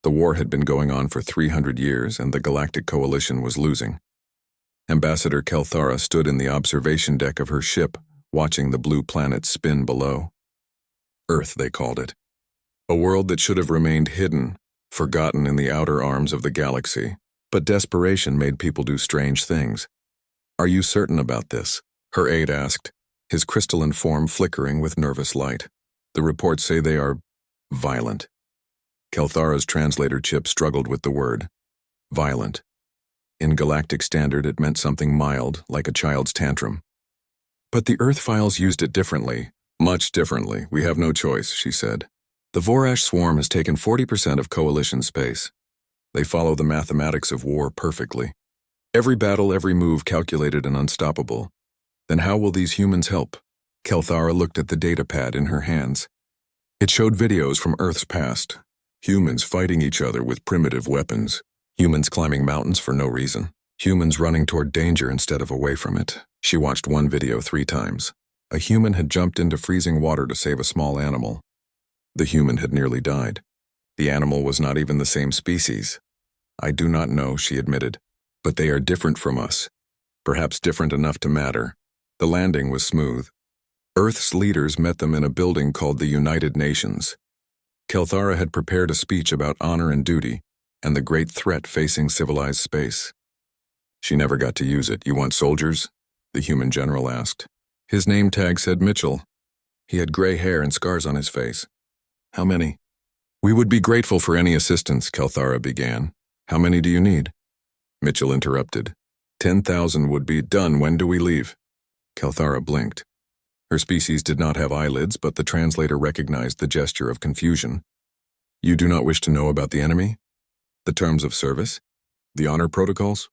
The war had been going on for 300 years, and the Galactic Coalition was losing. Ambassador Kelthara stood in the observation deck of her ship, watching the blue planet spin below. Earth, they called it. A world that should have remained hidden, forgotten in the outer arms of the galaxy. But desperation made people do strange things. "Are you certain about this?" her aide asked, his crystalline form flickering with nervous light. "The reports say they are violent." Kelthara's translator chip struggled with the word. Violent. In Galactic Standard, it meant something mild, like a child's tantrum. "But the Earth files used it differently. Much differently. We have no choice," she said. "The Vorash swarm has taken 40% of Coalition space. They follow the mathematics of war perfectly. Every battle, every move calculated and unstoppable. Then how will these humans help?" Kelthara looked at the data pad in her hands. It showed videos from Earth's past. Humans fighting each other with primitive weapons. Humans climbing mountains for no reason. Humans running toward danger instead of away from it. She watched one video 3 times. A human had jumped into freezing water to save a small animal. The human had nearly died. The animal was not even the same species. "I do not know," she admitted, "but they are different from us. Perhaps different enough to matter." The landing was smooth. Earth's leaders met them in a building called the United Nations. Kelthara had prepared a speech about honor and duty, and the great threat facing civilized space. She never got to use it. "You want soldiers?" the human general asked. His name tag said Mitchell. He had gray hair and scars on his face. "How many?" "We would be grateful for any assistance," Kelthara began. "How many do you need?" Mitchell interrupted. 10,000 would be done. When do we leave?" Kelthara blinked. Her species did not have eyelids, but the translator recognized the gesture of confusion. "You do not wish to know about the enemy? The terms of service? The honor protocols?"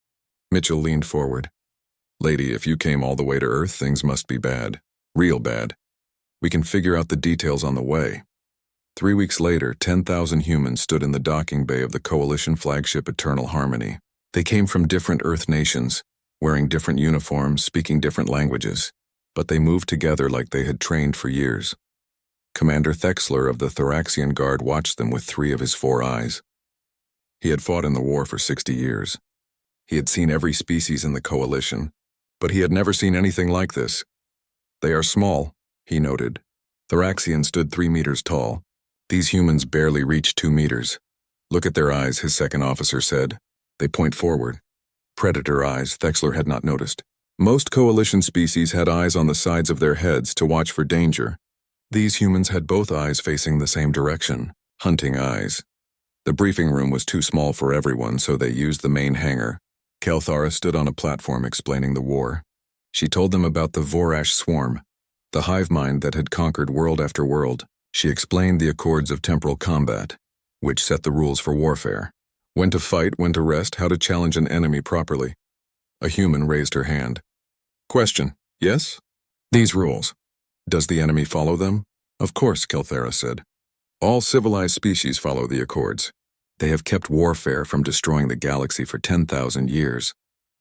Mitchell leaned forward. "Lady, if you came all the way to Earth, things must be bad. Real bad. We can figure out the details on the way." 3 weeks later, 10,000 humans stood in the docking bay of the Coalition flagship Eternal Harmony. They came from different Earth nations, wearing different uniforms, speaking different languages, but they moved together like they had trained for years. Commander Thexler of the Thoraxian Guard watched them with 3 of his 4 eyes. He had fought in the war for 60 years. He had seen every species in the Coalition, but he had never seen anything like this. "They are small," he noted. Thoraxian stood 3 meters tall. "These humans barely reach 2 meters. Look at their eyes," his second officer said. "They point forward." Predator eyes, Thexler had not noticed. Most Coalition species had eyes on the sides of their heads to watch for danger. These humans had both eyes facing the same direction, hunting eyes. The briefing room was too small for everyone, so they used the main hangar. Kelthara stood on a platform explaining the war. She told them about the Vorash swarm, the hive mind that had conquered world after world. She explained the accords of temporal combat, which set the rules for warfare. When to fight, when to rest, how to challenge an enemy properly. A human raised her hand. "Question, yes? These rules. Does the enemy follow them?" "Of course," Kelthara said. "All civilized species follow the accords. They have kept warfare from destroying the galaxy for 10,000 years.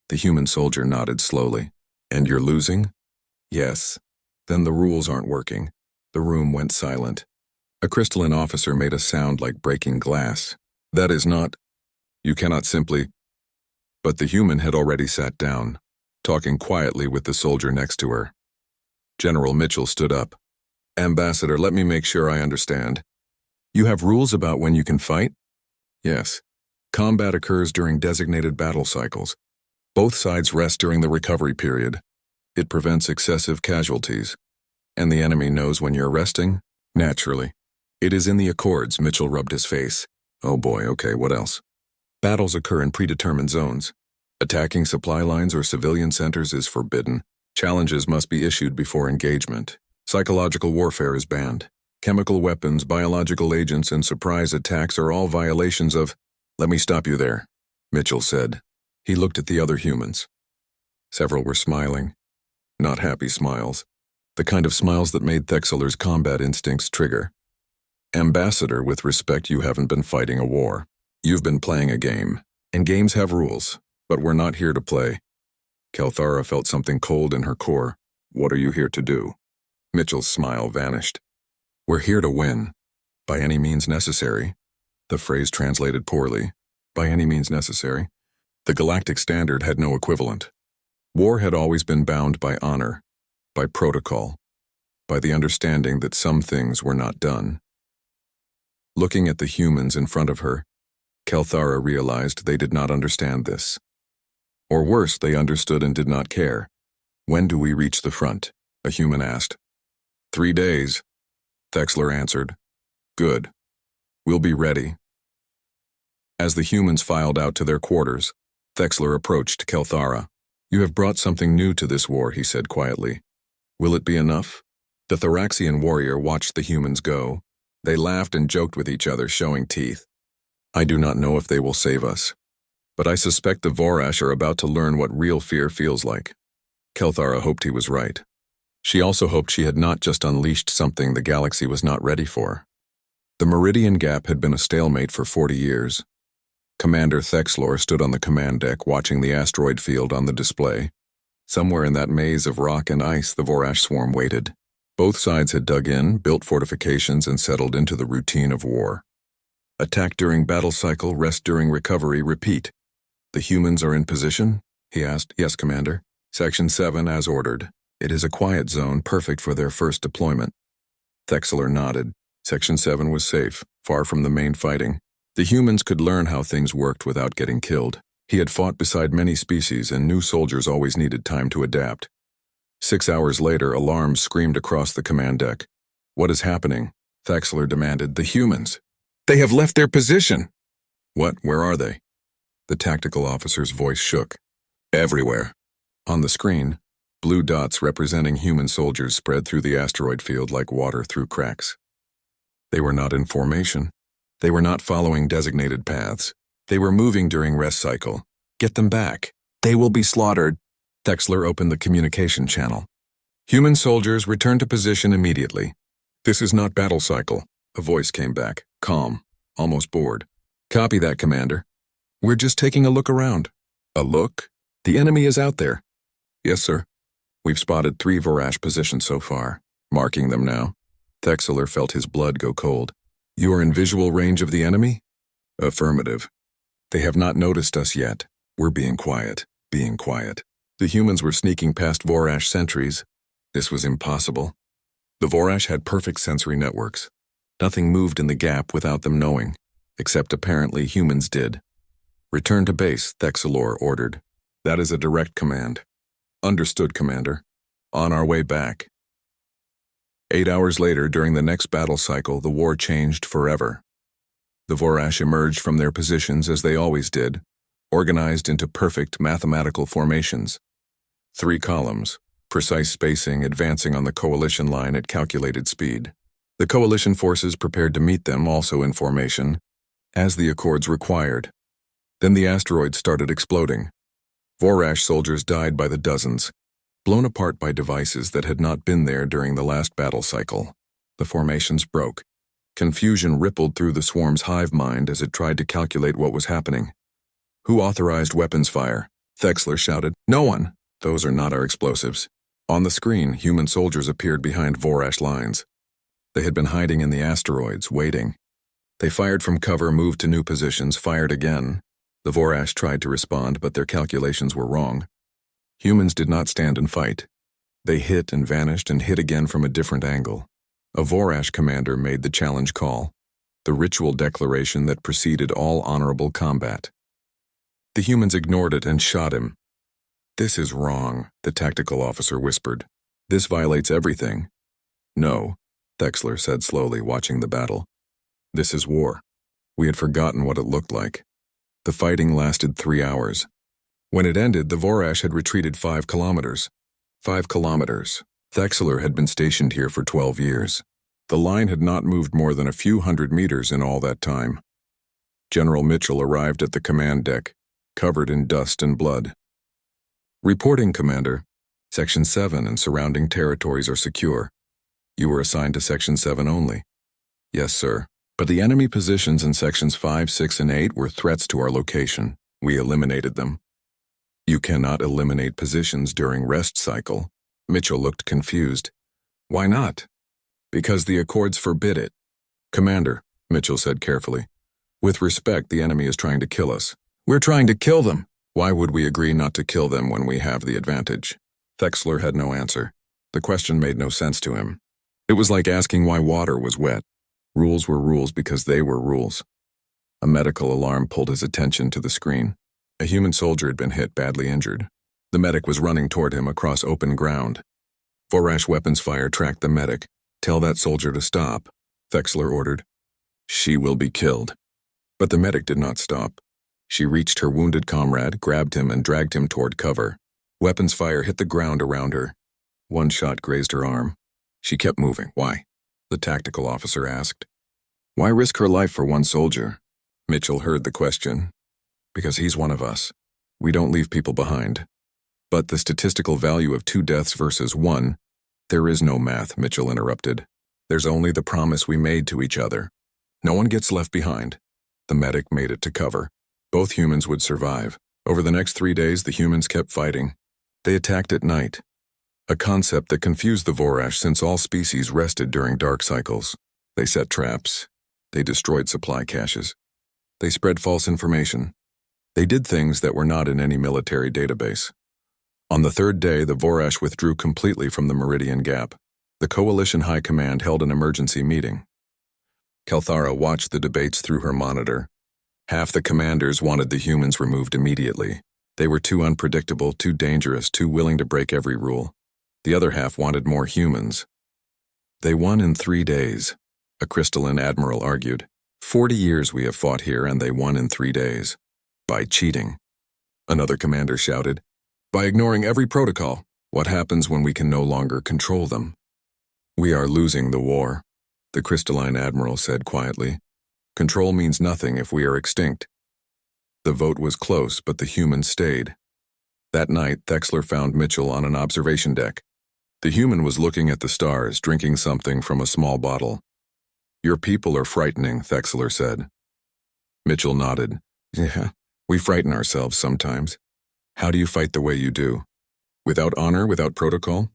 The human soldier nodded slowly. "And you're losing?" "Yes." "Then the rules aren't working." The room went silent. A crystalline officer made a sound like breaking glass. "That is not... You cannot simply..." But the human had already sat down, talking quietly with the soldier next to her. General Mitchell stood up. "Ambassador, let me make sure I understand. You have rules about when you can fight?" "Yes. Combat occurs during designated battle cycles. Both sides rest during the recovery period. It prevents excessive casualties. And the enemy knows when you're resting?" "Naturally. It is in the accords." Mitchell rubbed his face. "Oh boy, okay, what else?" "Battles occur in predetermined zones. Attacking supply lines or civilian centers is forbidden. Challenges must be issued before engagement. Psychological warfare is banned. Chemical weapons, biological agents, and surprise attacks are all violations of..." "Let me stop you there," Mitchell said. He looked at the other humans. Several were smiling. Not happy smiles. The kind of smiles that made Thexler's combat instincts trigger. "Ambassador, with respect, you haven't been fighting a war. You've been playing a game. And games have rules, but we're not here to play." Kelthara felt something cold in her core. "What are you here to do?" Mitchell's smile vanished. "We're here to win, by any means necessary. The phrase translated poorly. By any means necessary. The galactic standard had no equivalent. War had always been bound by honor, by protocol, by the understanding that some things were not done. Looking at the humans in front of her, Kelthara realized they did not understand this. Or worse, they understood and did not care. "When do we reach the front?" a human asked. 3 days, Thexler answered. "Good. We'll be ready." As the humans filed out to their quarters, Thexler approached Kelthara. "You have brought something new to this war," he said quietly. "Will it be enough?" The Thoraxian warrior watched the humans go. They laughed and joked with each other, showing teeth. "I do not know if they will save us, but I suspect the Vorash are about to learn what real fear feels like." Kelthara hoped he was right. She also hoped she had not just unleashed something the galaxy was not ready for. The Meridian Gap had been a stalemate for 40 years. Commander Thexlor stood on the command deck watching the asteroid field on the display. Somewhere in that maze of rock and ice, the Vorash swarm waited. Both sides had dug in, built fortifications, and settled into the routine of war. Attack during battle cycle, rest during recovery, repeat. "The humans are in position?" he asked. "Yes, Commander. Section 7 as ordered. It is a quiet zone, perfect for their first deployment." Thexler nodded. Section 7 was safe, far from the main fighting. The humans could learn how things worked without getting killed. He had fought beside many species, and new soldiers always needed time to adapt. 6 hours later, alarms screamed across the command deck. "What is happening?" Thexler demanded. "The humans. They have left their position." "What? Where are they?" The tactical officer's voice shook. "Everywhere." On the screen, blue dots representing human soldiers spread through the asteroid field like water through cracks. They were not in formation. They were not following designated paths. They were moving during rest cycle. "Get them back. They will be slaughtered." Thexler opened the communication channel. "Human soldiers, return to position immediately." "This is not battle cycle," a voice came back, calm, almost bored. "Copy that, Commander. We're just taking a look around." "A look? The enemy is out there." "Yes, sir. We've spotted 3 Vorash positions so far. Marking them now." Thexler felt his blood go cold. "You are in visual range of the enemy?" "Affirmative. They have not noticed us yet. We're being quiet, being quiet." The humans were sneaking past Vorash sentries. This was impossible. The Vorash had perfect sensory networks. Nothing moved in the gap without them knowing, except apparently humans did. "Return to base," Thexler ordered. "That is a direct command." "Understood, Commander. On our way back." 8 hours later, during the next battle cycle, the war changed forever. The Vorash emerged from their positions as they always did, organized into perfect mathematical formations. 3 columns, precise spacing, advancing on the coalition line at calculated speed. The coalition forces prepared to meet them, also in formation, as the accords required. Then the asteroid started exploding. Vorash soldiers died by the dozens, blown apart by devices that had not been there during the last battle cycle. The formations broke. Confusion rippled through the swarm's hive mind as it tried to calculate what was happening. "Who authorized weapons fire?" Thexler shouted. "No one. Those are not our explosives." On the screen, human soldiers appeared behind Vorash lines. They had been hiding in the asteroids, waiting. They fired from cover, moved to new positions, fired again. The Vorash tried to respond, but their calculations were wrong. Humans did not stand and fight. They hit and vanished and hit again from a different angle. A Vorash commander made the challenge call, the ritual declaration that preceded all honorable combat. The humans ignored it and shot him. "This is wrong," the tactical officer whispered. "This violates everything." "No," Thexler said slowly, watching the battle. "This is war." We had forgotten what it looked like. The fighting lasted 3 hours. When it ended, the Vorash had retreated 5 kilometers. 5 kilometers. Thexler had been stationed here for 12 years. The line had not moved more than a few hundred meters in all that time. General Mitchell arrived at the command deck, covered in dust and blood. "Reporting, Commander. Section 7 and surrounding territories are secure. You were assigned to Section 7 only." "Yes, sir. But the enemy positions in Sections 5, 6, and 8 were threats to our location. We eliminated them." "You cannot eliminate positions during rest cycle." Mitchell looked confused. "Why not?" "Because the Accords forbid it." "Commander," Mitchell said carefully, With respect, the enemy is trying to kill us. We're trying to kill them. Why would we agree not to kill them when we have the advantage? Thexler had no answer. The question made no sense to him. It was like asking why water was wet. Rules were rules because they were rules. A medical alarm pulled his attention to the screen. A human soldier had been hit, badly injured. The medic was running toward him across open ground. Vorash weapons fire tracked the medic. Tell that soldier to stop, Thexler ordered. She will be killed. But the medic did not stop. She reached her wounded comrade, grabbed him, and dragged him toward cover. Weapons fire hit the ground around her. One shot grazed her arm. She kept moving. Why? The tactical officer asked. Why risk her life for one soldier? Mitchell heard the question. Because he's one of us. We don't leave people behind. But the statistical value of 2 deaths versus 1, there is no math, Mitchell interrupted. There's only the promise we made to each other. No one gets left behind. The medic made it to cover. Both humans would survive. Over the next 3 days, the humans kept fighting. They attacked at night. A concept that confused the Vorash since all species rested during dark cycles. They set traps. They destroyed supply caches. They spread false information. They did things that were not in any military database. On the 3rd day, the Vorash withdrew completely from the Meridian Gap. The Coalition High Command held an emergency meeting. Kelthara watched the debates through her monitor. Half the commanders wanted the humans removed immediately. They were too unpredictable, too dangerous, too willing to break every rule. The other half wanted more humans. They won in 3 days, a crystalline admiral argued. 40 years we have fought here, and they won in 3 days. By cheating. Another commander shouted. By ignoring every protocol. What happens when we can no longer control them? We are losing the war, the crystalline admiral said quietly. Control means nothing if we are extinct. The vote was close, but the humans stayed. That night, Thexler found Mitchell on an observation deck. The human was looking at the stars, drinking something from a small bottle. Your people are frightening, Thexler said. Mitchell nodded. Yeah, we frighten ourselves sometimes. How do you fight the way you do? Without honor, without protocol?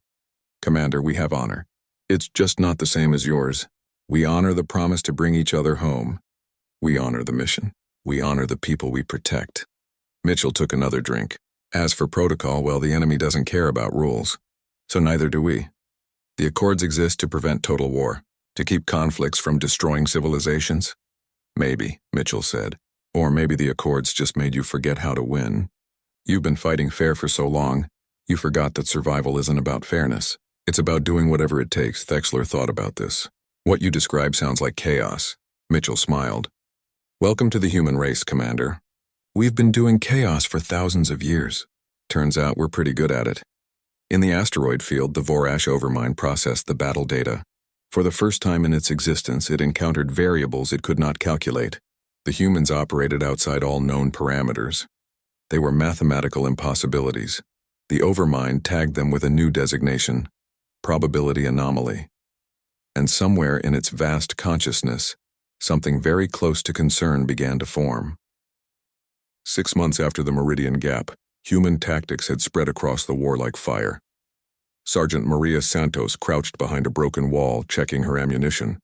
Commander, we have honor. It's just not the same as yours. We honor the promise to bring each other home. We honor the mission. We honor the people we protect. Mitchell took another drink. As for protocol, well, the enemy doesn't care about rules. So neither do we. The Accords exist to prevent total war, to keep conflicts from destroying civilizations. Maybe, Mitchell said. Or maybe the Accords just made you forget how to win. You've been fighting fair for so long, you forgot that survival isn't about fairness. It's about doing whatever it takes. Thexler thought about this. What you describe sounds like chaos. Mitchell smiled. Welcome to the human race, Commander. We've been doing chaos for thousands of years. Turns out we're pretty good at it. In the asteroid field, the Vorash Overmind processed the battle data. For the first time in its existence, it encountered variables it could not calculate. The humans operated outside all known parameters. They were mathematical impossibilities. The Overmind tagged them with a new designation, probability anomaly. And somewhere in its vast consciousness, something very close to concern began to form. 6 months after the Meridian Gap, human tactics had spread across the war like fire. Sergeant Maria Santos crouched behind a broken wall, checking her ammunition.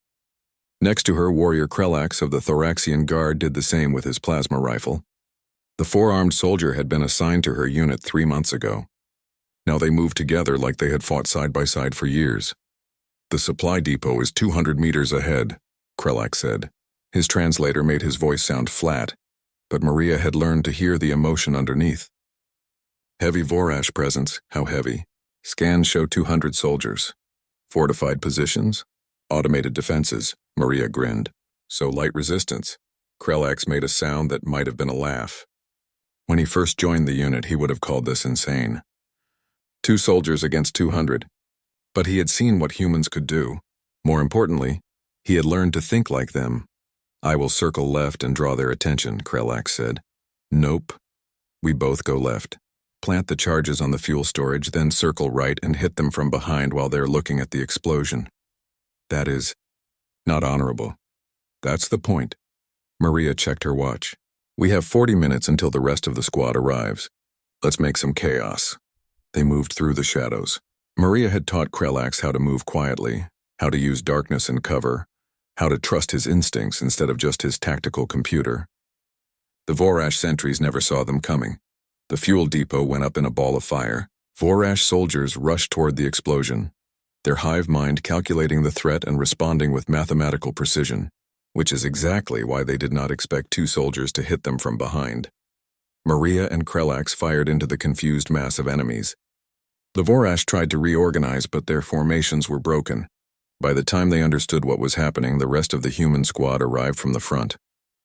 Next to her, Warrior Krelax of the Thoraxian Guard did the same with his plasma rifle. The 4-armed soldier had been assigned to her unit 3 months ago. Now they moved together like they had fought side by side for years. The supply depot is 200 meters ahead, Krelax said. His translator made his voice sound flat, but Maria had learned to hear the emotion underneath. Heavy Vorash presence, how heavy? Scans show 200 soldiers. Fortified positions? Automated defenses, Maria grinned. So light resistance. Krelax made a sound that might have been a laugh. When he first joined the unit, he would have called this insane. 2 soldiers against 200. But he had seen what humans could do. More importantly, he had learned to think like them. I will circle left and draw their attention, Krelax said. Nope. We both go left. Plant the charges on the fuel storage, then circle right and hit them from behind while they're looking at the explosion. That is not honorable. That's the point. Maria checked her watch. We have 40 minutes until the rest of the squad arrives. Let's make some chaos. They moved through the shadows. Maria had taught Krelax how to move quietly, how to use darkness and cover, how to trust his instincts instead of just his tactical computer. The Vorash sentries never saw them coming. The fuel depot went up in a ball of fire. Vorash soldiers rushed toward the explosion, their hive mind calculating the threat and responding with mathematical precision, which is exactly why they did not expect two soldiers to hit them from behind. Maria and Krelax fired into the confused mass of enemies. The Vorash tried to reorganize, but their formations were broken. By the time they understood what was happening, the rest of the human squad arrived from the front.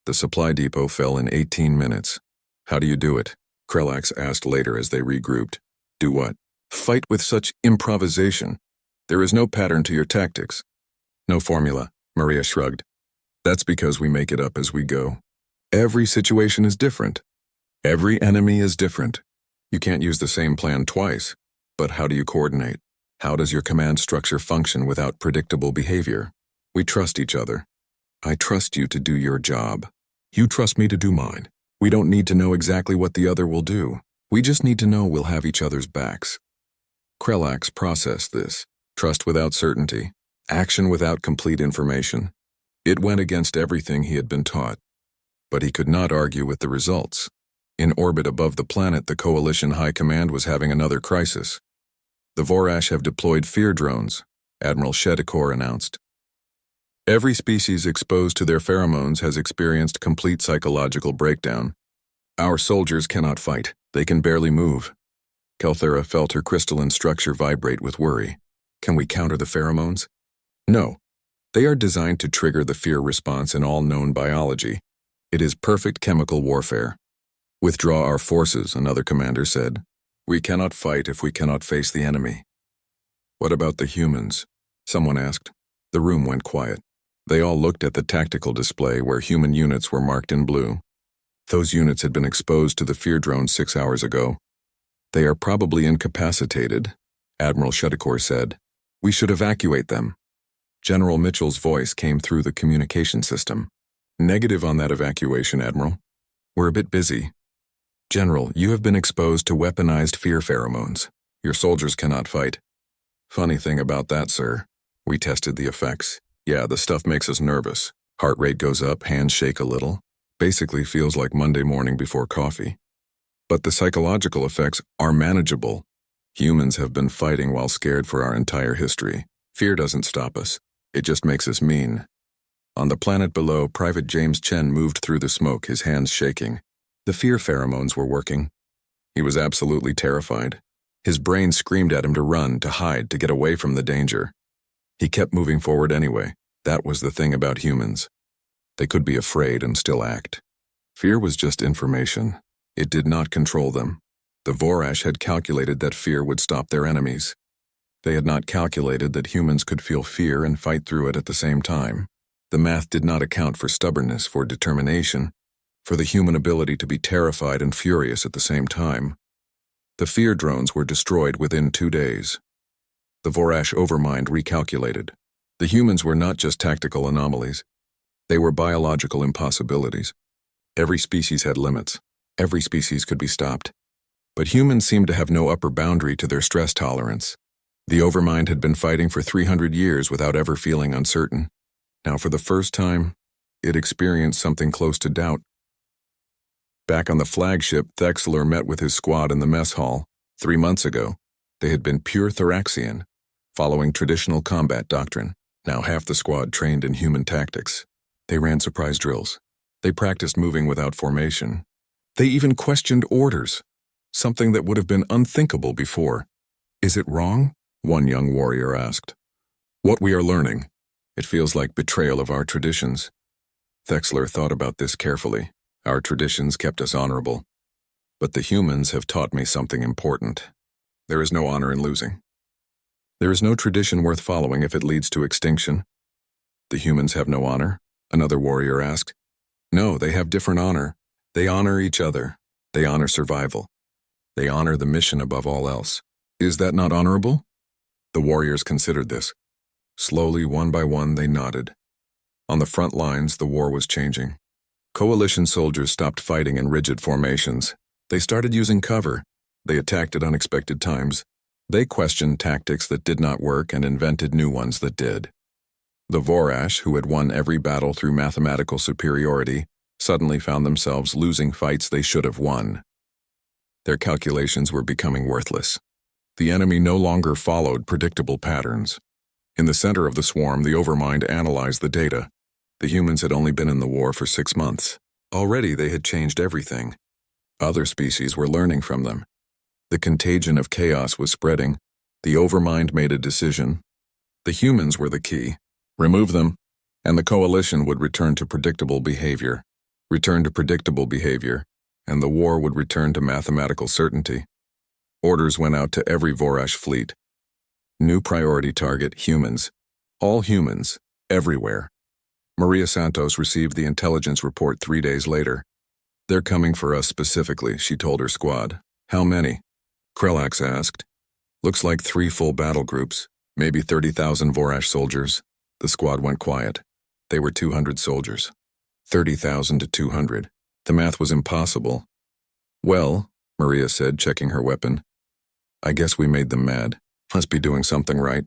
The supply depot fell in 18 minutes. How do you do it? Krelax asked later as they regrouped. Do what? Fight with such improvisation. There is no pattern to your tactics. No formula, Maria shrugged. That's because we make it up as we go. Every situation is different. Every enemy is different. You can't use the same plan twice. But how do you coordinate? How does your command structure function without predictable behavior? We trust each other. I trust you to do your job. You trust me to do mine. We don't need to know exactly what the other will do. We just need to know we'll have each other's backs. Krelax processed this. Trust without certainty. Action without complete information. It went against everything he had been taught. But he could not argue with the results. In orbit above the planet, the Coalition High Command was having another crisis. The Vorash have deployed fear drones, Admiral Shedikor announced. Every species exposed to their pheromones has experienced complete psychological breakdown. Our soldiers cannot fight. They can barely move. Kelthera felt her crystalline structure vibrate with worry. Can we counter the pheromones? No. They are designed to trigger the fear response in all known biology. It is perfect chemical warfare. Withdraw our forces, another commander said. We cannot fight if we cannot face the enemy. What about the humans? Someone asked. The room went quiet. They all looked at the tactical display where human units were marked in blue. Those units had been exposed to the fear drone 6 hours ago. They are probably incapacitated, Admiral Shedikor said. We should evacuate them. General Mitchell's voice came through the communication system. Negative on that evacuation, Admiral. We're a bit busy. General, you have been exposed to weaponized fear pheromones. Your soldiers cannot fight. Funny thing about that, sir. We tested the effects. Yeah, the stuff makes us nervous. Heart rate goes up, hands shake a little. Basically feels like Monday morning before coffee. But the psychological effects are manageable. Humans have been fighting while scared for our entire history. Fear doesn't stop us. It just makes us mean. On the planet below, Private James Chen moved through the smoke, his hands shaking. The fear pheromones were working. He was absolutely terrified. His brain screamed at him to run, to hide, to get away from the danger. He kept moving forward anyway. That was the thing about humans. They could be afraid and still act. Fear was just information. It did not control them. The Vorash had calculated that fear would stop their enemies. They had not calculated that humans could feel fear and fight through it at the same time. The math did not account for stubbornness, for determination, for the human ability to be terrified and furious at the same time. The fear drones were destroyed within 2 days. The Vorash overmind recalculated. The humans were not just tactical anomalies. They were biological impossibilities. Every species had limits. Every species could be stopped. But humans seemed to have no upper boundary to their stress tolerance. The overmind had been fighting for 300 years without ever feeling uncertain. Now, for the first time, it experienced something close to doubt. Back on the flagship, Thexler met with his squad in the mess hall. 3 months ago, they had been pure Thoraxian, following traditional combat doctrine. Now half the squad trained in human tactics. They ran surprise drills. They practiced moving without formation. They even questioned orders, something that would have been unthinkable before. Is it wrong? One young warrior asked. What we are learning. It feels like betrayal of our traditions. Thexler thought about this carefully. Our traditions kept us honorable. But the humans have taught me something important. There is no honor in losing. There is no tradition worth following if it leads to extinction. The humans have no honor? Another warrior asked. No, they have different honor. They honor each other. They honor survival. They honor the mission above all else. Is that not honorable? The warriors considered this. Slowly, one by one, they nodded. On the front lines, the war was changing. Coalition soldiers stopped fighting in rigid formations. They started using cover. They attacked at unexpected times. They questioned tactics that did not work and invented new ones that did. The Vorash, who had won every battle through mathematical superiority, suddenly found themselves losing fights they should have won. Their calculations were becoming worthless. The enemy no longer followed predictable patterns. In the center of the swarm, the Overmind analyzed the data. The humans had only been in the war for 6 months. Already they had changed everything. Other species were learning from them. The contagion of chaos was spreading. The Overmind made a decision. The humans were the key. Remove them, and the coalition would return to predictable behavior. Return to predictable behavior, and the war would return to mathematical certainty. Orders went out to every Vorash fleet. New priority target, humans. All humans, everywhere. Maria Santos received the intelligence report 3 days later. They're coming for us specifically, she told her squad. How many? Krelax asked. Looks like 3 full battle groups, maybe 30,000 Vorash soldiers. The squad went quiet. They were 200 soldiers. 30,000 to 200. The math was impossible. Well, Maria said, checking her weapon. I guess we made them mad. Must be doing something right.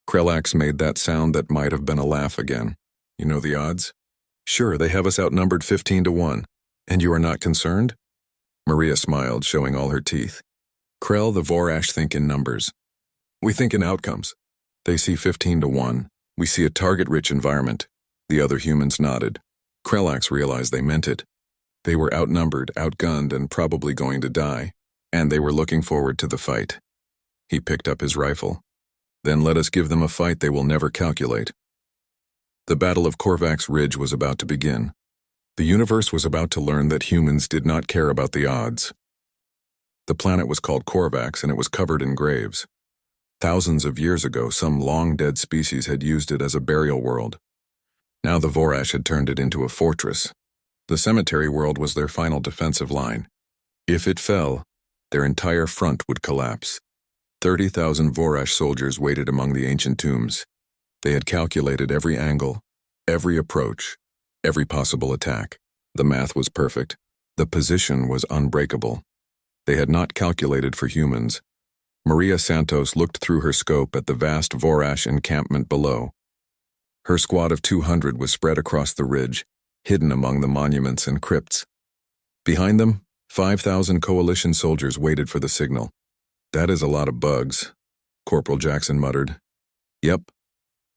Krelax made that sound that might have been a laugh again. You know the odds? Sure, they have us outnumbered 15 to 1. And you are not concerned? Maria smiled, showing all her teeth. Krell, the Vorash think in numbers. We think in outcomes. They see 15 to 1. We see a target-rich environment. The other humans nodded. Krelax realized they meant it. They were outnumbered, outgunned, and probably going to die. And they were looking forward to the fight. He picked up his rifle. Then let us give them a fight they will never calculate. The Battle of Korvax Ridge was about to begin. The universe was about to learn that humans did not care about the odds. The planet was called Korvax, and it was covered in graves. Thousands of years ago, some long-dead species had used it as a burial world. Now the Vorash had turned it into a fortress. The cemetery world was their final defensive line. If it fell, their entire front would collapse. 30,000 Vorash soldiers waited among the ancient tombs. They had calculated every angle, every approach, every possible attack. The math was perfect. The position was unbreakable. They had not calculated for humans. Maria Santos looked through her scope at the vast Vorash encampment below. Her squad of 200 was spread across the ridge, hidden among the monuments and crypts. Behind them, 5,000 coalition soldiers waited for the signal. That is a lot of bugs, Corporal Jackson muttered. Yep,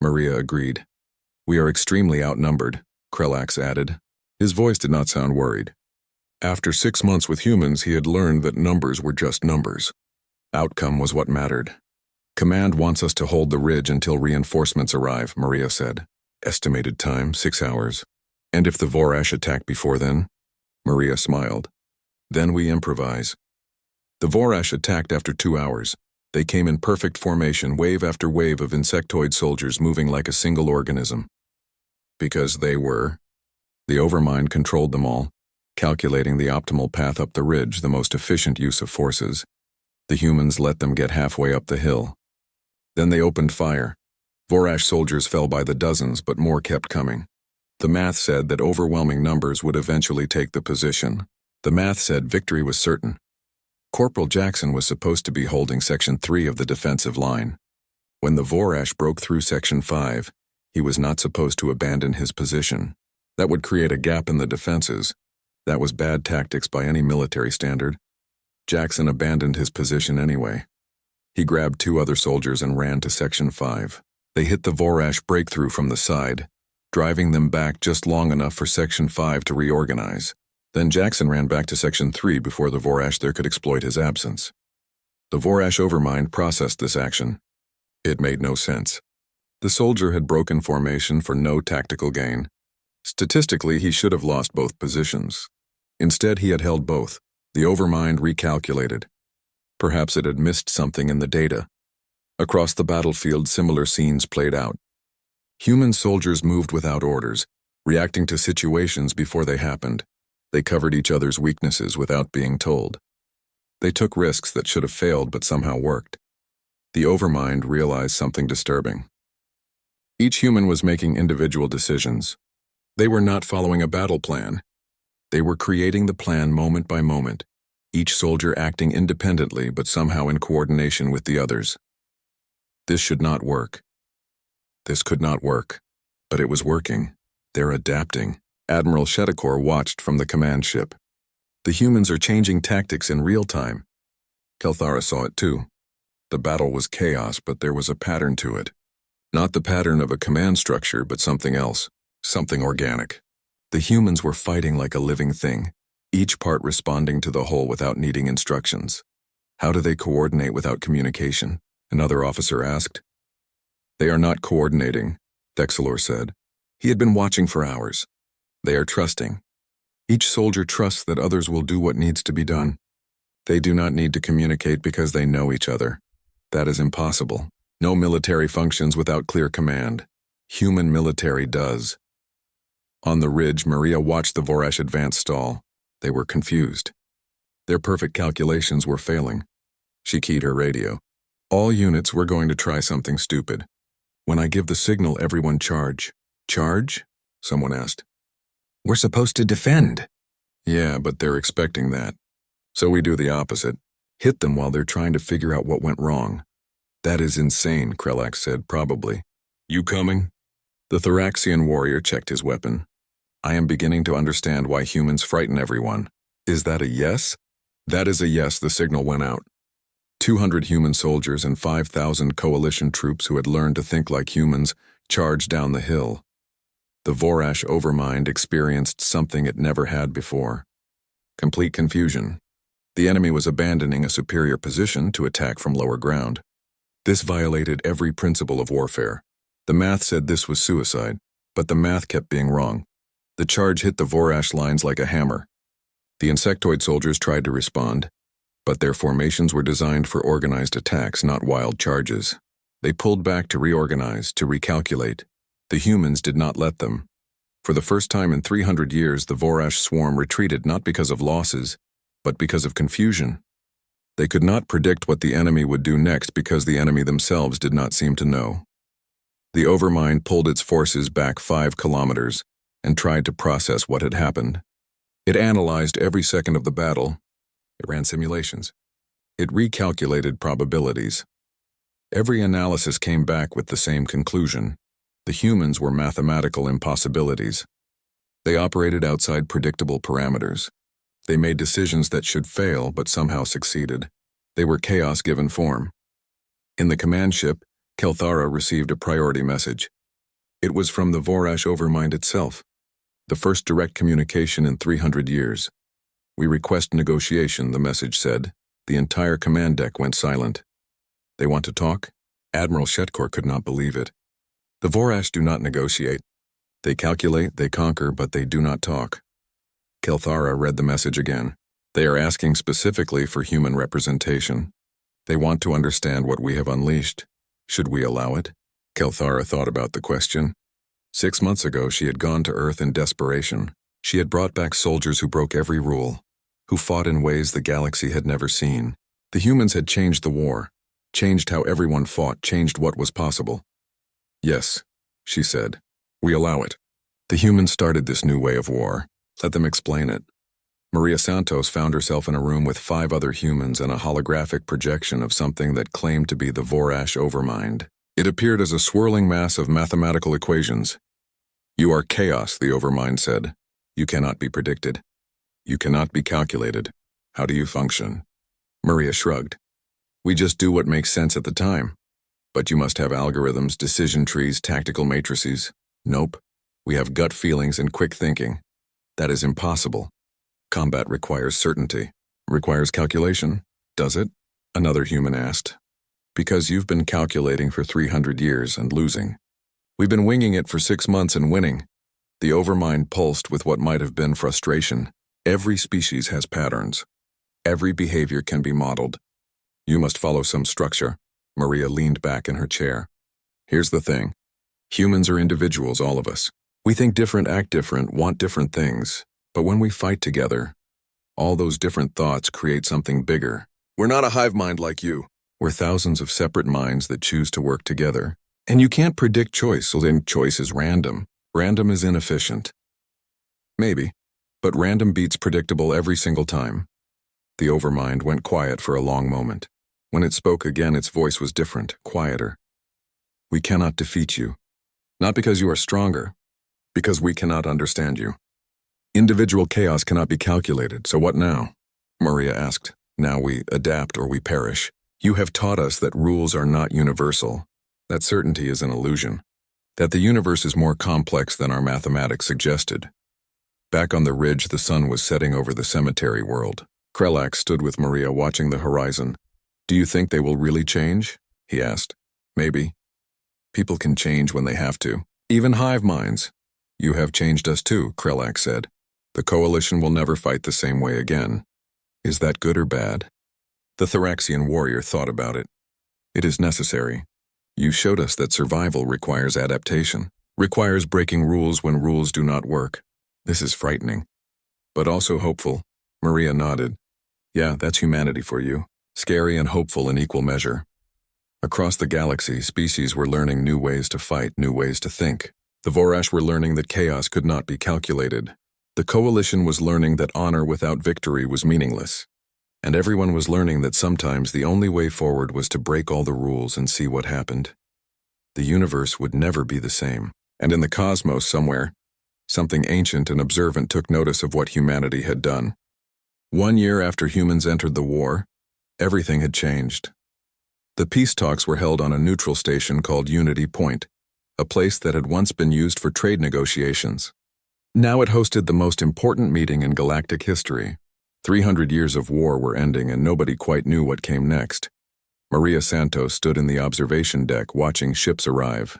Maria agreed. We are extremely outnumbered, Krelax added. His voice did not sound worried. After 6 months with humans, he had learned that numbers were just numbers. Outcome was what mattered. Command wants us to hold the ridge until reinforcements arrive, Maria said. Estimated time, 6 hours. And if the Vorash attack before then? Maria smiled. Then we improvise. The Vorash attacked after 2 hours. They came in perfect formation, wave after wave of insectoid soldiers moving like a single organism. Because they were. The Overmind controlled them all, calculating the optimal path up the ridge, the most efficient use of forces. The humans let them get halfway up the hill. Then they opened fire. Vorash soldiers fell by the dozens, but more kept coming. The math said that overwhelming numbers would eventually take the position. The math said victory was certain. Corporal Jackson was supposed to be holding Section 3 of the defensive line. When the Vorash broke through Section 5, he was not supposed to abandon his position. That would create a gap in the defenses. That was bad tactics by any military standard. Jackson abandoned his position anyway. He grabbed 2 other soldiers and ran to Section 5. They hit the Vorash breakthrough from the side, driving them back just long enough for Section 5 to reorganize. Then Jackson ran back to Section 3 before the Vorash there could exploit his absence. The Vorash Overmind processed this action. It made no sense. The soldier had broken formation for no tactical gain. Statistically, he should have lost both positions. Instead, he had held both. The Overmind recalculated. Perhaps it had missed something in the data. Across the battlefield, similar scenes played out. Human soldiers moved without orders, reacting to situations before they happened. They covered each other's weaknesses without being told. They took risks that should have failed but somehow worked. The Overmind realized something disturbing. Each human was making individual decisions. They were not following a battle plan. They were creating the plan moment by moment, each soldier acting independently but somehow in coordination with the others. This should not work. This could not work. But it was working. They're adapting. Admiral Shetakor watched from the command ship. The humans are changing tactics in real time. Kelthara saw it too. The battle was chaos, but there was a pattern to it. Not the pattern of a command structure, but something else. Something organic. The humans were fighting like a living thing, each part responding to the whole without needing instructions. How do they coordinate without communication? Another officer asked. They are not coordinating, Thexelor said. He had been watching for hours. They are trusting. Each soldier trusts that others will do what needs to be done. They do not need to communicate because they know each other. That is impossible. No military functions without clear command. Human military does. On the ridge, Maria watched the Vorash advance stall. They were confused. Their perfect calculations were failing. She keyed her radio. All units were going to try something stupid. When I give the signal, everyone charge. Charge? Someone asked. We're supposed to defend. Yeah, but they're expecting that. So we do the opposite. Hit them while they're trying to figure out what went wrong. That is insane, Krelak said, probably. You coming? The Thoraxian warrior checked his weapon. I am beginning to understand why humans frighten everyone. Is that a yes? That is a yes, the signal went out. 200 human soldiers and 5,000 coalition troops who had learned to think like humans charged down the hill. The Vorash overmind experienced something it never had before. Complete confusion. The enemy was abandoning a superior position to attack from lower ground. This violated every principle of warfare. The math said this was suicide, but the math kept being wrong. The charge hit the Vorash lines like a hammer. The insectoid soldiers tried to respond, but their formations were designed for organized attacks, not wild charges. They pulled back to reorganize, to recalculate. The humans did not let them. For the first time in 300 years, the Vorash swarm retreated not because of losses, but because of confusion. They could not predict what the enemy would do next because the enemy themselves did not seem to know. The Overmind pulled its forces back 5 kilometers and tried to process what had happened. It analyzed every second of the battle. It ran simulations. It recalculated probabilities. Every analysis came back with the same conclusion. The humans were mathematical impossibilities. They operated outside predictable parameters. They made decisions that should fail but somehow succeeded. They were chaos given form. In the command ship, Kelthara received a priority message. It was from the Vorash Overmind itself. The first direct communication in 300 years. We request negotiation, the message said. The entire command deck went silent. They want to talk? Admiral Shetkor could not believe it. The Vorash do not negotiate. They calculate, they conquer, but they do not talk. Kelthara read the message again. They are asking specifically for human representation. They want to understand what we have unleashed. Should we allow it? Kelthara thought about the question. 6 months ago, she had gone to Earth in desperation. She had brought back soldiers who broke every rule, who fought in ways the galaxy had never seen. The humans had changed the war, changed how everyone fought, changed what was possible. Yes, she said. We allow it. The humans started this new way of war. Let them explain it. Maria Santos found herself in a room with 5 other humans and a holographic projection of something that claimed to be the Vorash Overmind. It appeared as a swirling mass of mathematical equations. You are chaos, the Overmind said. You cannot be predicted. You cannot be calculated. How do you function? Maria shrugged. We just do what makes sense at the time. But you must have algorithms, decision trees, tactical matrices. Nope. We have gut feelings and quick thinking. That is impossible. Combat requires certainty. Requires calculation. Does it? Another human asked. Because you've been calculating for 300 years and losing. We've been winging it for 6 months and winning. The Overmind pulsed with what might have been frustration. Every species has patterns. Every behavior can be modeled. You must follow some structure. Maria leaned back in her chair. Here's the thing. Humans are individuals, all of us. We think different, act different, want different things. But when we fight together, all those different thoughts create something bigger. We're not a hive mind like you. We're thousands of separate minds that choose to work together. And you can't predict choice, so then choice is random. Random is inefficient. Maybe, but random beats predictable every single time. The Overmind went quiet for a long moment. When it spoke again, its voice was different, quieter. We cannot defeat you. Not because you are stronger, because we cannot understand you. Individual chaos cannot be calculated, so what now? Maria asked. Now we adapt or we perish. You have taught us that rules are not universal, that certainty is an illusion, that the universe is more complex than our mathematics suggested. Back on the ridge, the sun was setting over the cemetery world. Krelak stood with Maria watching the horizon. Do you think they will really change? He asked. Maybe. People can change when they have to. Even hive minds. You have changed us too, Krelak said. The coalition will never fight the same way again. Is that good or bad? The Thoraxian warrior thought about it. It is necessary. You showed us that survival requires adaptation, requires breaking rules when rules do not work. This is frightening, but also hopeful. Maria nodded. Yeah, that's humanity for you. Scary and hopeful in equal measure. Across the galaxy, species were learning new ways to fight, new ways to think. The Vorash were learning that chaos could not be calculated. The coalition was learning that honor without victory was meaningless. And everyone was learning that sometimes the only way forward was to break all the rules and see what happened. The universe would never be the same. And in the cosmos somewhere, something ancient and observant took notice of what humanity had done. 1 year after humans entered the war, everything had changed. The peace talks were held on a neutral station called Unity Point, a place that had once been used for trade negotiations. Now it hosted the most important meeting in galactic history. 300 years of war were ending and nobody quite knew what came next. Maria Santos stood in the observation deck watching ships arrive.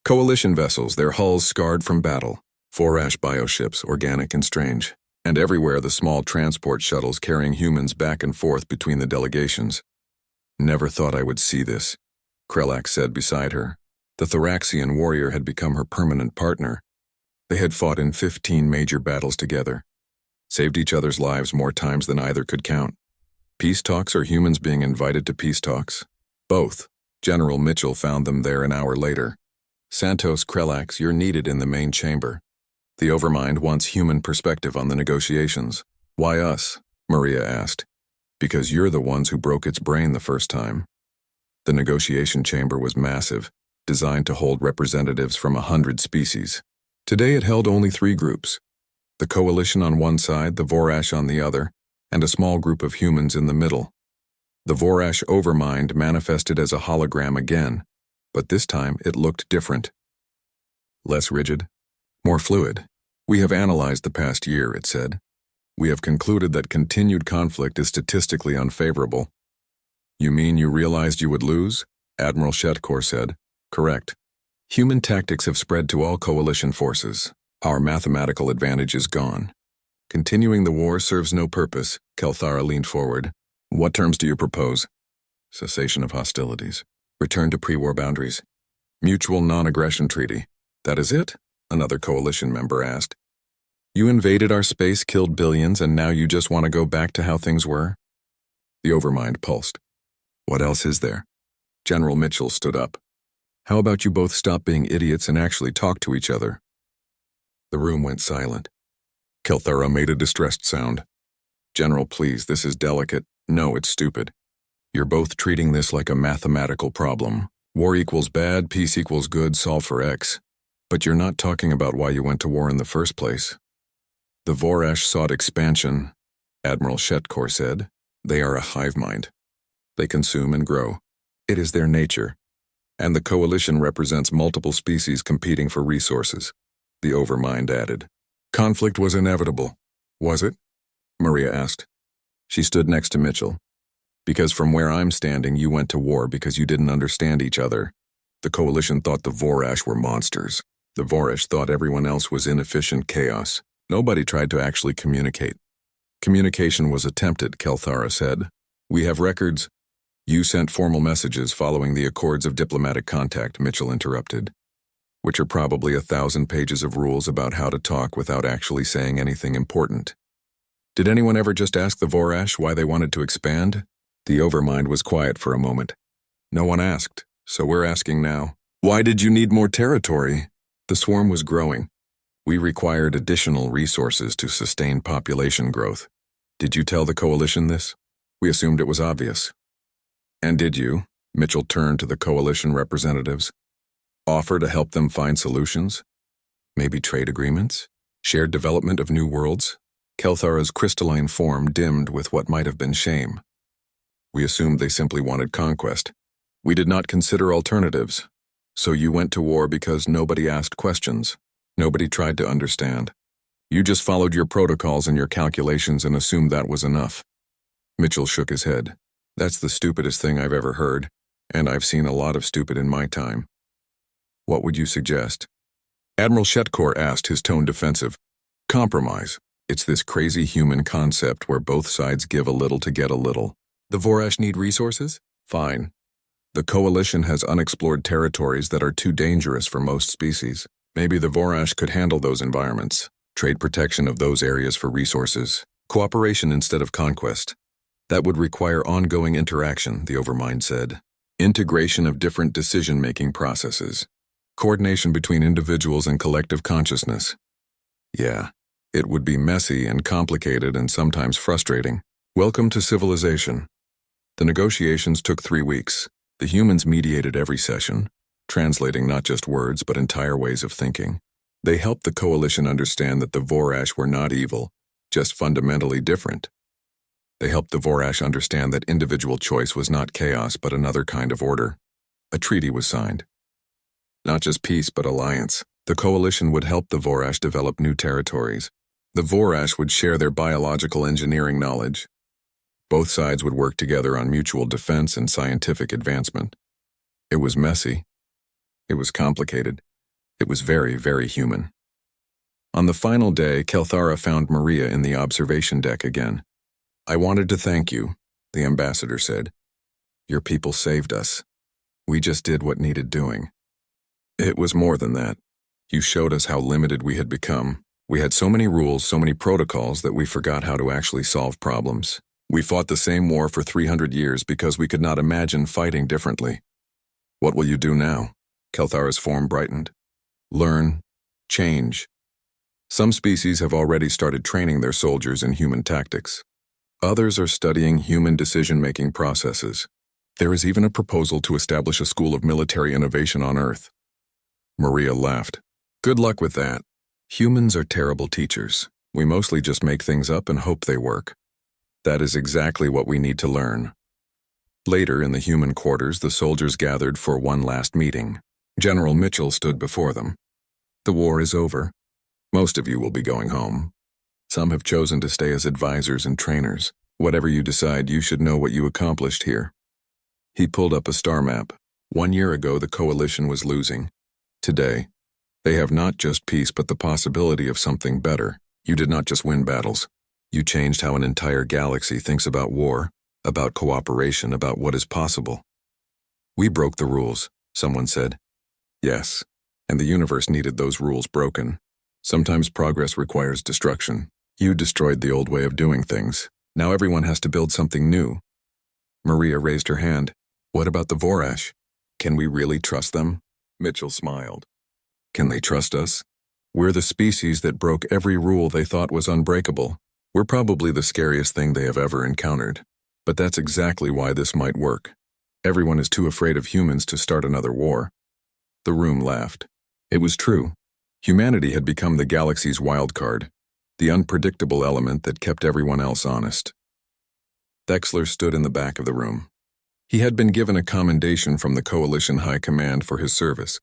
Coalition vessels, their hulls scarred from battle. 4-ash bioships, organic and strange. And everywhere the small transport shuttles carrying humans back and forth between the delegations. Never thought I would see this, Krelak said beside her. The Thoraxian warrior had become her permanent partner. They had fought in 15 major battles together. Saved each other's lives more times than either could count. Peace talks or humans being invited to peace talks? Both. General Mitchell found them there an hour later. Santos, Krelak, you're needed in the main chamber. The Overmind wants human perspective on the negotiations. Why us? Maria asked. Because you're the ones who broke its brain the first time. The negotiation chamber was massive, designed to hold representatives from 100 species. Today it held only 3 groups. The coalition on one side, the Vorash on the other, and a small group of humans in the middle. The Vorash Overmind manifested as a hologram again, but this time it looked different. Less rigid, more fluid. We have analyzed the past year, it said. We have concluded that continued conflict is statistically unfavorable. You mean you realized you would lose? Admiral Shetkor said. Correct. Human tactics have spread to all coalition forces. Our mathematical advantage is gone. Continuing the war serves no purpose, Kelthara leaned forward. What terms do you propose? Cessation of hostilities. Return to pre-war boundaries. Mutual non-aggression treaty. That is it? Another coalition member asked. You invaded our space, killed billions, and now you just want to go back to how things were? The Overmind pulsed. What else is there? General Mitchell stood up. How about you both stop being idiots and actually talk to each other? The room went silent. Kelthara made a distressed sound. General, please, this is delicate. No, it's stupid. You're both treating this like a mathematical problem. War equals bad, peace equals good, solve for X. But you're not talking about why you went to war in the first place. The Vorash sought expansion, Admiral Shetkor said. They are a hive mind. They consume and grow. It is their nature. And the coalition represents multiple species competing for resources, the Overmind added. Conflict was inevitable, was it? Maria asked. She stood next to Mitchell. Because from where I'm standing, you went to war because you didn't understand each other. The coalition thought the Vorash were monsters. The Vorash thought everyone else was inefficient chaos. Nobody tried to actually communicate. Communication was attempted, Kelthara said. We have records. You sent formal messages following the Accords of Diplomatic Contact, Mitchell interrupted, which are probably 1,000 pages of rules about how to talk without actually saying anything important. Did anyone ever just ask the Vorash why they wanted to expand? The Overmind was quiet for a moment. No one asked, so we're asking now. Why did you need more territory? The swarm was growing. We required additional resources to sustain population growth. Did you tell the coalition this? We assumed it was obvious. And did you? Mitchell turned to the coalition representatives. Offer to help them find solutions? Maybe trade agreements? Shared development of new worlds? Kelthara's crystalline form dimmed with what might have been shame. We assumed they simply wanted conquest. We did not consider alternatives. So you went to war because nobody asked questions. Nobody tried to understand. You just followed your protocols and your calculations and assumed that was enough. Mitchell shook his head. That's the stupidest thing I've ever heard, and I've seen a lot of stupid in my time. What would you suggest? Admiral Shetkor asked, his tone defensive. Compromise. It's this crazy human concept where both sides give a little to get a little. The Vorash need resources? Fine. The Coalition has unexplored territories that are too dangerous for most species. Maybe the Vorash could handle those environments. Trade protection of those areas for resources. Cooperation instead of conquest. That would require ongoing interaction, the Overmind said. Integration of different decision-making processes. Coordination between individuals and collective consciousness. Yeah, it would be messy and complicated and sometimes frustrating. Welcome to civilization. The negotiations took 3 weeks. The humans mediated every session, translating not just words but entire ways of thinking. They helped the Coalition understand that the Vorash were not evil, just fundamentally different. They helped the Vorash understand that individual choice was not chaos but another kind of order. A treaty was signed. Not just peace but alliance. The Coalition would help the Vorash develop new territories. The Vorash would share their biological engineering knowledge. Both sides would work together on mutual defense and scientific advancement. It was messy. It was complicated. It was very, very human. On the final day, Kelthara found Maria in the observation deck again. I wanted to thank you, the ambassador said. Your people saved us. We just did what needed doing. It was more than that. You showed us how limited we had become. We had so many rules, so many protocols that we forgot how to actually solve problems. We fought the same war for 300 years because we could not imagine fighting differently. What will you do now? Kelthara's form brightened. Learn. Change. Some species have already started training their soldiers in human tactics. Others are studying human decision-making processes. There is even a proposal to establish a school of military innovation on Earth. Maria laughed. Good luck with that. Humans are terrible teachers. We mostly just make things up and hope they work. That is exactly what we need to learn. Later, in the human quarters, the soldiers gathered for one last meeting. General Mitchell stood before them. The war is over. Most of you will be going home. Some have chosen to stay as advisors and trainers. Whatever you decide, you should know what you accomplished here. He pulled up a star map. 1 year ago, the Coalition was losing. Today, they have not just peace but the possibility of something better. You did not just win battles. You changed how an entire galaxy thinks about war, about cooperation, about what is possible. We broke the rules, someone said. Yes, and the universe needed those rules broken. Sometimes progress requires destruction. You destroyed the old way of doing things. Now everyone has to build something new. Maria raised her hand. What about the Vorash? Can we really trust them? Mitchell smiled. Can they trust us? We're the species that broke every rule they thought was unbreakable. We're probably the scariest thing they have ever encountered. But that's exactly why this might work. Everyone is too afraid of humans to start another war. The room laughed. It was true. Humanity had become the galaxy's wild card, the unpredictable element that kept everyone else honest. Thexler stood in the back of the room. He had been given a commendation from the Coalition High Command for his service.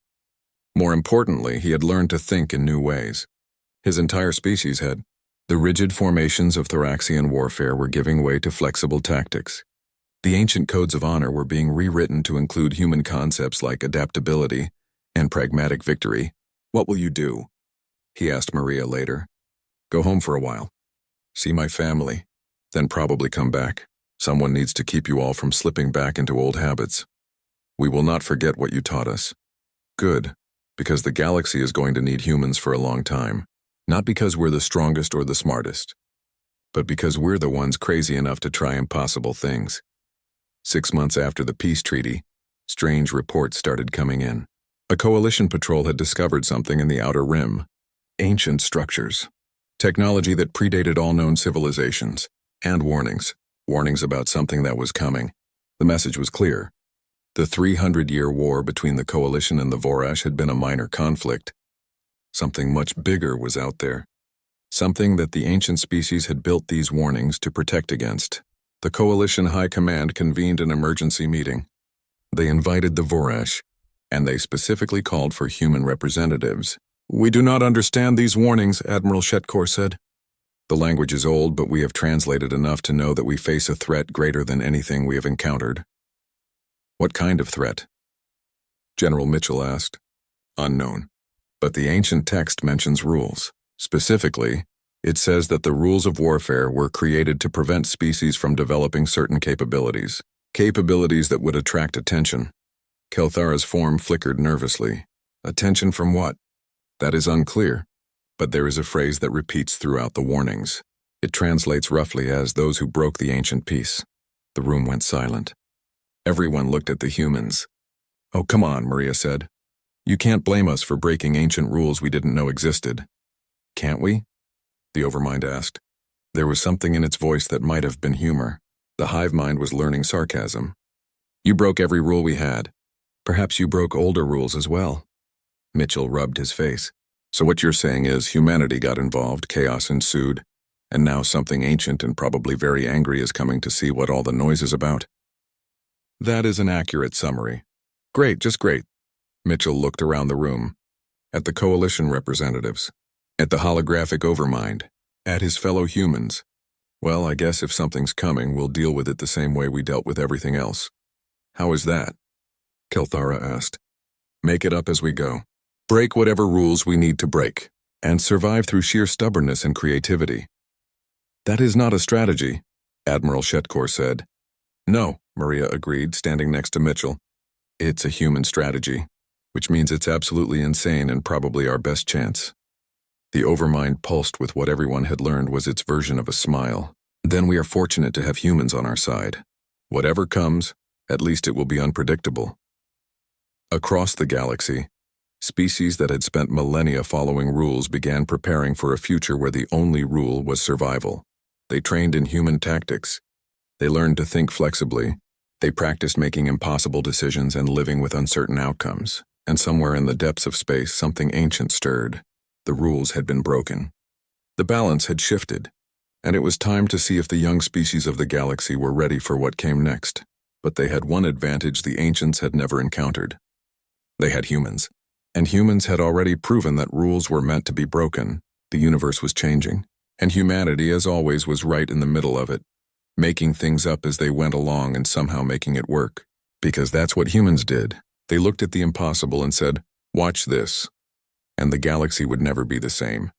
More importantly, he had learned to think in new ways. His entire species had. The rigid formations of Thoraxian warfare were giving way to flexible tactics. The ancient codes of honor were being rewritten to include human concepts like adaptability and pragmatic victory. What will you do? He asked Maria later. Go home for a while. See my family. Then probably come back. Someone needs to keep you all from slipping back into old habits. We will not forget what you taught us. Good, because the galaxy is going to need humans for a long time. Not because we're the strongest or the smartest, but because we're the ones crazy enough to try impossible things. 6 months after the peace treaty, strange reports started coming in. A coalition patrol had discovered something in the Outer Rim. Ancient structures. Technology that predated all known civilizations. And warnings. Warnings about something that was coming. The message was clear. The 300-year war between the Coalition and the Vorash had been a minor conflict. Something much bigger was out there. Something that the ancient species had built these warnings to protect against. The Coalition High Command convened an emergency meeting. They invited the Vorash, and they specifically called for human representatives. "We do not understand these warnings," Admiral Shetkor said. "The language is old, but we have translated enough to know that we face a threat greater than anything we have encountered." "What kind of threat?" General Mitchell asked. "Unknown. But the ancient text mentions rules. Specifically, it says that the rules of warfare were created to prevent species from developing certain capabilities. Capabilities that would attract attention." Kelthara's form flickered nervously. "Attention from what?" "That is unclear, but there is a phrase that repeats throughout the warnings. It translates roughly as those who broke the ancient peace." The room went silent. Everyone looked at the humans. "Oh, come on," Maria said. "You can't blame us for breaking ancient rules we didn't know existed." "Can't we?" the Overmind asked. There was something in its voice that might have been humor. The hive mind was learning sarcasm. "You broke every rule we had. Perhaps you broke older rules as well." Mitchell rubbed his face. "So what you're saying is humanity got involved, chaos ensued, and now something ancient and probably very angry is coming to see what all the noise is about?" "That is an accurate summary." "Great, just great." Mitchell looked around the room, at the Coalition representatives, at the holographic Overmind, at his fellow humans. "Well, I guess if something's coming, we'll deal with it the same way we dealt with everything else." "How is that?" Kelthara asked. "Make it up as we go. Break whatever rules we need to break, and survive through sheer stubbornness and creativity." "That is not a strategy," Admiral Shetkor said. "No," Maria agreed, standing next to Mitchell. "It's a human strategy, which means it's absolutely insane and probably our best chance." The Overmind pulsed with what everyone had learned was its version of a smile. "Then we are fortunate to have humans on our side. Whatever comes, at least it will be unpredictable." Across the galaxy, species that had spent millennia following rules began preparing for a future where the only rule was survival. They trained in human tactics. They learned to think flexibly. They practiced making impossible decisions and living with uncertain outcomes. And somewhere in the depths of space, something ancient stirred. The rules had been broken. The balance had shifted, and it was time to see if the young species of the galaxy were ready for what came next. But they had one advantage the ancients had never encountered. They had humans, and humans had already proven that rules were meant to be broken. The universe was changing, and humanity, as always, was right in the middle of it, making things up as they went along and somehow making it work. Because that's what humans did. They looked at the impossible and said, "Watch this." And the galaxy would never be the same.